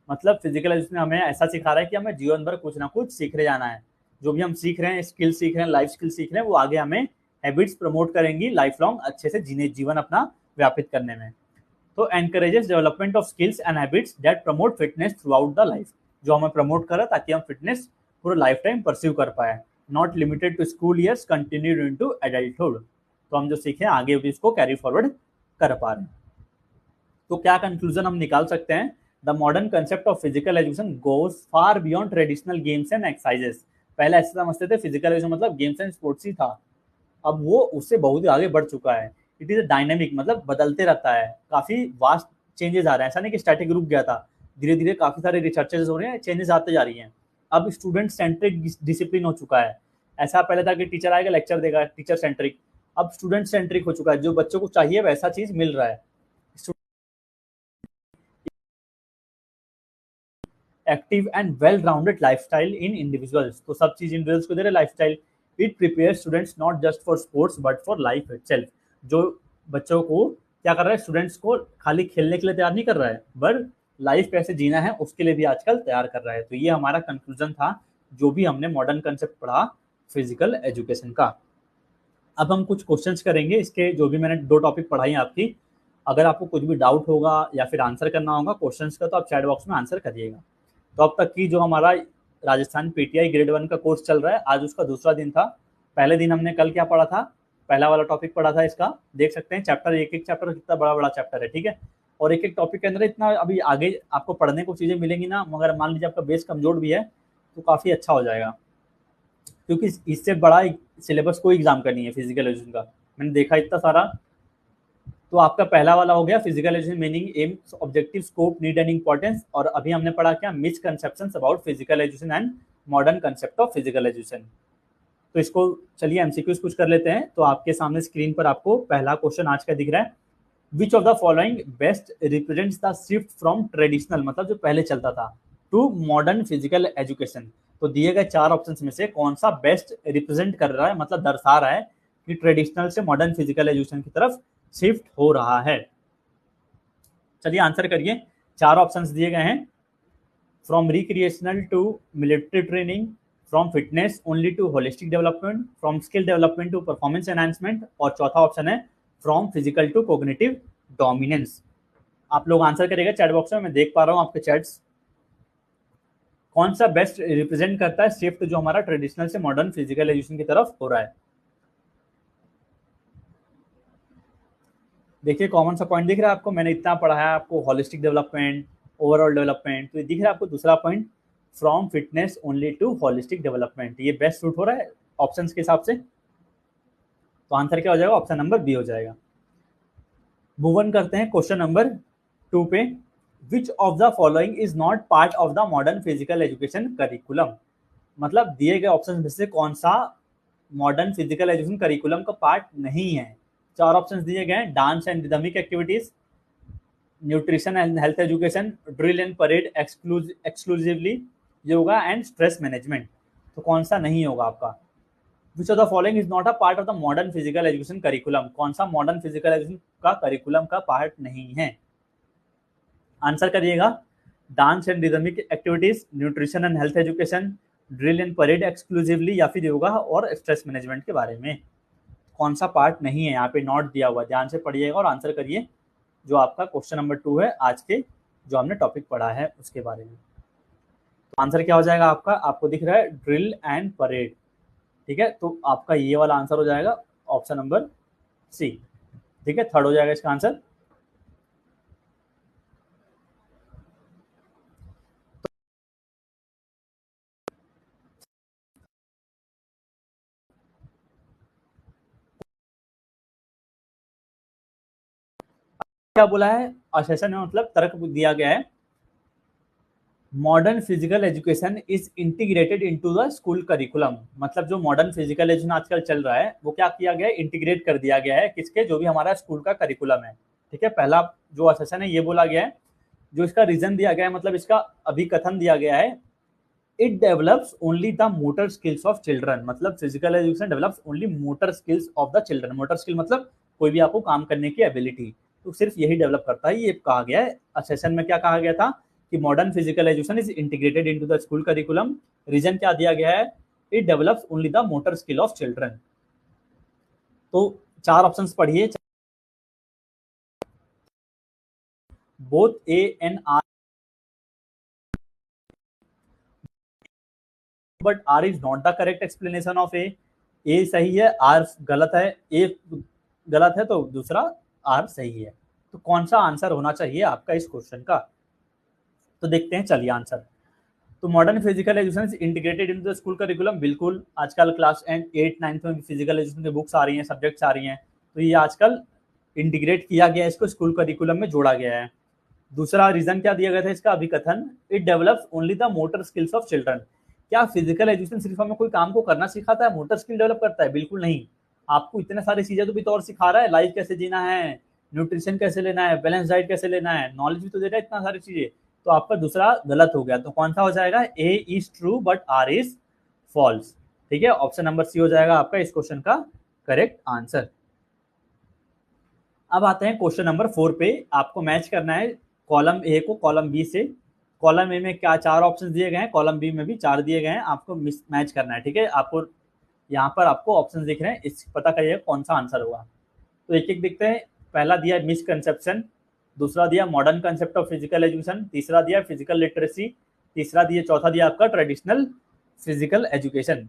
मतलब फिजिकल एजुकेशन हमें ऐसा सिखा रहा है कि हमें जीवन भर कुछ ना कुछ सीखते जाना है। जो भी हम सीख रहे हैं, स्किल सीख रहे हैं, लाइफ स्किल सीख रहे हैं, वो आगे हमें हैबिट्स प्रमोट करेंगी लाइफ लॉन्ग अच्छे से जीवन अपना व्यापित करने में। तो encourages development of skills and habits that promote fitness through out the life. जो हमें प्रमोट करे ताकि हम फिटनेस पूरा लाइफ टाइम परस्यू कर पाए, not limited to school years, continue into adulthood. तो हम जो सीखे आगे भी इसको कैरी फॉरवर्ड कर पा रहे हैं। तो क्या कंक्लूजन हम निकाल सकते हैं, the modern concept of physical education goes far beyond traditional games and exercises. पहले ऐसे समझते थे फिजिकल एजुकेशन मतलब गेम्स एंड स्पोर्ट्स ही था, अब वो उससे बहुत आगे बढ़ चुका है। इट इज डायनेमिक, मतलब बदलते रहता है, काफी वास्ट चेंजेस आ रहे हैं, ऐसा नहीं कि स्टैटिक रुक गया था, धीरे धीरे काफी सारे रिसर्चेस हो रहे हैं, चेंजेस आते जा रही हैं। अब स्टूडेंट सेंट्रिक डिसिप्लिन हो चुका है। ऐसा पहले था कि टीचर आएगा लेक्चर देगा, टीचर सेंट्रिक, अब स्टूडेंट सेंट्रिक हो चुका है, जो बच्चों को चाहिए वैसा चीज मिल रहा है। Active and well rounded lifestyle in individuals. तो सब चीज इंडिविजुअल्स को दे रहे lifestyle. It prepare students not just for sports but for life itself. जो बच्चों को क्या कर रहा है, स्टूडेंट्स को खाली खेलने के लिए तैयार नहीं कर रहा है, पर लाइफ कैसे जीना है उसके लिए भी आजकल तैयार कर रहा है। तो ये हमारा कंक्लूजन था जो भी हमने मॉडर्न कंसेप्ट पढ़ा फिजिकल एजुकेशन का। अब हम कुछ क्वेश्चंस करेंगे इसके, जो भी मैंने 2 टॉपिक पढ़ाई आपकी। अगर आपको कुछ भी डाउट होगा या फिर आंसर करना होगा क्वेश्चंस का, तो आप चैट बॉक्स में आंसर करिएगा। तो अब तक की जो हमारा राजस्थान पीटीआई ग्रेड 1 का कोर्स चल रहा है, आज उसका दूसरा दिन था। पहले दिन हमने कल क्या पढ़ा था, पहला वाला टॉपिक पढ़ा था इसका, देख सकते हैं चैप्टर, एक एक चैप्टर कितना बड़ा बड़ा चैप्टर है, ठीक है। और एक एक टॉपिक के अंदर इतना अभी आगे आपको पढ़ने को चीजें मिलेंगी ना, मगर मान लीजिए आपका बेस कमजोर भी है तो काफी अच्छा हो जाएगा, क्योंकि इससे बड़ा सिलेबस कोई एग्जाम का नहीं है फिजिकल एजुकेशन का, मैंने देखा इतना सारा। तो आपका पहला वाला हो गया physical education meaning, aim, objective, scope, need and importance. और अभी हमने पढ़ा क्या, misconceptions about physical education and modern concept of physical education. तो इसको चलिए एमसीक्यूज कुछ कर लेते हैं। तो आपके सामने स्क्रीन पर आपको पहला क्वेश्चन आज का दिख रहा है, which of the following best represents the shift from traditional, मतलब जो पहले चलता था, टू मॉडर्न फिजिकल एजुकेशन। तो दिए गए 4 ऑप्शंस में से कौन सा बेस्ट रिप्रेजेंट कर रहा है, मतलब दर्शा रहा है कि ट्रेडिशनल से मॉडर्न फिजिकल एजुकेशन की तरफ शिफ्ट हो रहा है। चलिए आंसर करिए। 4 ऑप्शंस दिए गए हैं, from recreational to military training, from fitness only to holistic development, from skill development to performance enhancement, और चौथा ऑप्शन है from physical to cognitive dominance. आप लोग आंसर करेगा चैट बॉक्स में, मैं देख पा रहा हूं आपके चैट्स। कौन सा बेस्ट रिप्रेजेंट करता है शिफ्ट जो हमारा ट्रेडिशनल से मॉडर्न फिजिकल एजुकेशन की तरफ हो रहा है। देखिए कॉमन सा पॉइंट दिख रहा है आपको, मैंने इतना पढ़ा है आपको, होलिस्टिक डेवलपमेंट, ओवरऑल डेवलपमेंट, तो ये दिख रहा है आपको दूसरा point, from fitness only to holistic development, ये बेस्ट सूट हो रहा है ऑप्शंस के हिसाब से। तो आंसर क्या हो जाएगा, ऑप्शन नंबर बी हो जाएगा। मूव ऑन करते हैं क्वेश्चन नंबर 2 पे। Which of the following is not part of the modern physical education curriculum, मतलब दिए गए ऑप्शन में से कौन सा मॉडर्न फिजिकल एजुकेशन करिकुलम का पार्ट नहीं है। चार ऑप्शन दिए गए हैं, dance and rhythmic activities, nutrition and health education, drill and parade exclusively, yoga and stress management. तो कौन सा नहीं होगा आपका, which of the following is not a part of the modern physical education curriculum, कौन सा मॉडर्न फिजिकल एजुकेशन का curriculum का पार्ट नहीं है। आंसर करिएगा, dance and rhythmic activities, nutrition and health education, drill and parade exclusively, या फिर योगा और स्ट्रेस मैनेजमेंट के बारे में। कौन सा पार्ट नहीं है, यहाँ पे नोट दिया हुआ, ध्यान से पढ़िएगा और आंसर करिए, जो आपका क्वेश्चन नंबर 2 है आज के जो हमने टॉपिक पढ़ा है उसके बारे में। तो आंसर क्या हो जाएगा आपका, आपको दिख रहा है ड्रिल एंड परेड, ठीक है, तो आपका ये वाला आंसर हो जाएगा ऑप्शन नंबर सी, ठीक है, थर्ड हो जाएगा इसका आंसर। क्या बोला है, असेशन में मतलब तर्क दिया गया है, modern physical education is integrated into the school curriculum, मतलब जो मॉडर्न फिजिकल एजुकेशन आजकल चल रहा है वो क्या किया गया है, इंटीग्रेट कर दिया गया है किसके, जो भी हमारा स्कूल का करिकुलम है, ठीक है। पहला जो असेशन है ये बोला गया है, जो इसका रीजन दिया गया है, मतलब इसका अभिकथन दिया गया है, it develops only the motor skills of children, मतलब physical education develops only motor skills of the children, motor skill मतलब कोई भी आपको काम करने की एबिलिटी, तो सिर्फ यही डेवलप करता है, ये कहा गया है। सेशन में क्या कहा गया था कि modern physical education is integrated into the school curriculum, reason क्या दिया गया है, it develops only the motor skill of children. तो चार ऑप्शंस पढ़िए, both A and R, but R is not the correct explanation of A सही है, are गलत है, ए गलत है तो दूसरा आर सही है। तो कौन सा आंसर होना चाहिए आपका इस क्वेश्चन का, तो देखते हैं चलिए आंसर। तो modern physical education integrated in the school curriculum, बिल्कुल आजकल क्लास एंड 8 9 में फिजिकल एजुकेशन की बुक्स आ रही हैं, सब्जेक्ट्स आ रही हैं, तो ये आजकल इंटीग्रेट किया गया है, इसको स्कूल करिकुलम में जोड़ा गया है। दूसरा रीजन क्या दिया गया था इसका अभिकथन, it develops only the motor skills of children, क्या फिजिकल एजुकेशन सिर्फ हमें कोई काम को करना सिखाता है, मोटर स्किल डेवलप करता है, बिल्कुल नहीं। आपको इतने सारी चीजें तो भी तो और सिखा रहा है, लाइफ कैसे जीना है, न्यूट्रिशन कैसे लेना है, बैलेंस डाइट कैसे लेना है, नॉलेज भी तो दे रहा है इतना सारी चीजें। तो आपका दूसरा गलत हो गया, तो कौन सा हो जाएगा, A is true but R is false, ठीक है, ऑप्शन नंबर सी हो जाएगा आपका इस क्वेश्चन का करेक्ट आंसर। अब आते हैं क्वेश्चन नंबर 4 पे, आपको मैच करना है कॉलम ए को कॉलम बी से। कॉलम ए में क्या चार ऑप्शन दिए गए हैं, कॉलम बी में भी चार दिए गए हैं, आपको मैच करना है, ठीक है। आपको यहाँ पर आपको ऑप्शन दिख रहे हैं, इस पता करिएगा कौन सा आंसर होगा। तो एक एक देखते हैं, पहला दिया मिसकंसेप्शन, दूसरा दिया modern concept of physical education, तीसरा दिया फिजिकल लिटरेसी, तीसरा दिया चौथा दिया आपका ट्रेडिशनल फिजिकल एजुकेशन।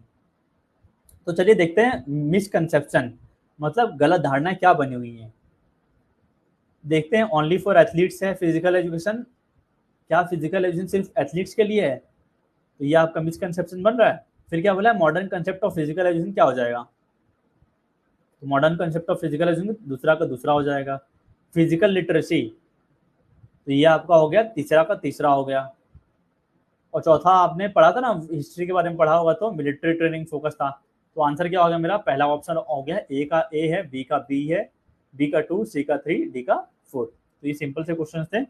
तो चलिए देखते हैं मिसकंसेप्शन, मतलब गलत धारणा क्या बनी हुई है। देखते हैं, ओनली फॉर एथलीट्स है फिजिकल एजुकेशन, क्या फिजिकल एजुकेशन सिर्फ एथलीट्स के लिए है, तो ये आपका मिसकंसेप्शन बन रहा है। फिर क्या बोला है, modern concept of physical education क्या हो जाएगा, तो modern concept of physical education दूसरा का दूसरा हो जाएगा। फिजिकल लिटरेसी, तो ये आपका हो गया तीसरा का तीसरा हो गया। और चौथा आपने पढ़ा था ना, हिस्ट्री के बारे में पढ़ा होगा तो मिलिट्री ट्रेनिंग फोकस था, तो आंसर क्या हो गया मेरा, पहला ऑप्शन हो गया, ए का ए है, बी का बी है, बी का 2, सी का 3, डी का 4। तो ये सिंपल से क्वेश्चन थे,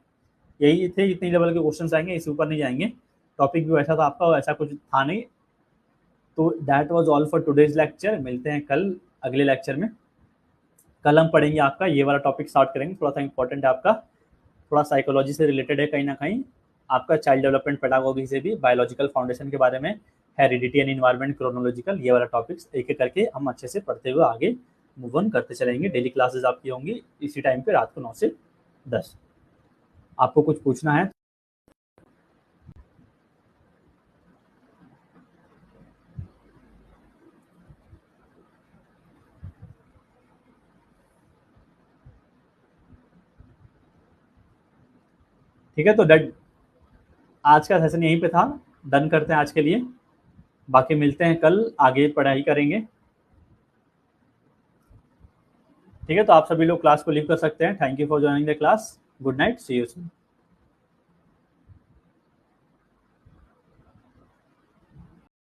यही थे, इतनी लेवल के क्वेश्चन आएंगे, इसके ऊपर नहीं जाएंगे, टॉपिक भी वैसा था आपका, ऐसा कुछ था नहीं। तो that was all for today's lecture, मिलते हैं कल अगले लेक्चर में। कल हम पढ़ेंगे आपका ये वाला टॉपिक स्टार्ट करेंगे, थोड़ा सा इंपॉर्टेंट है आपका, थोड़ा साइकोलॉजी से रिलेटेड है कहीं ना कहीं, आपका चाइल्ड डेवलपमेंट पेडागोगी से भी, बायोलॉजिकल फाउंडेशन के बारे में, हेरिडिटी एंड इन्वायरमेंट, क्रोनोलॉजिकल, ये वाला टॉपिक्स एक एक करके हम अच्छे से पढ़ते हुए आगे मूव ऑन करते चलेंगे। डेली क्लासेस आपकी होंगी इसी टाइम पे, रात को 9 से 10। आपको कुछ पूछना है ठीक है, तो डेट आज का सेशन यहीं पे था, डन करते हैं आज के लिए, बाकी मिलते हैं कल, आगे पढ़ाई करेंगे। ठीक है, तो आप सभी लोग क्लास को लीव कर सकते हैं। Thank you for joining the class, good night, see you soon.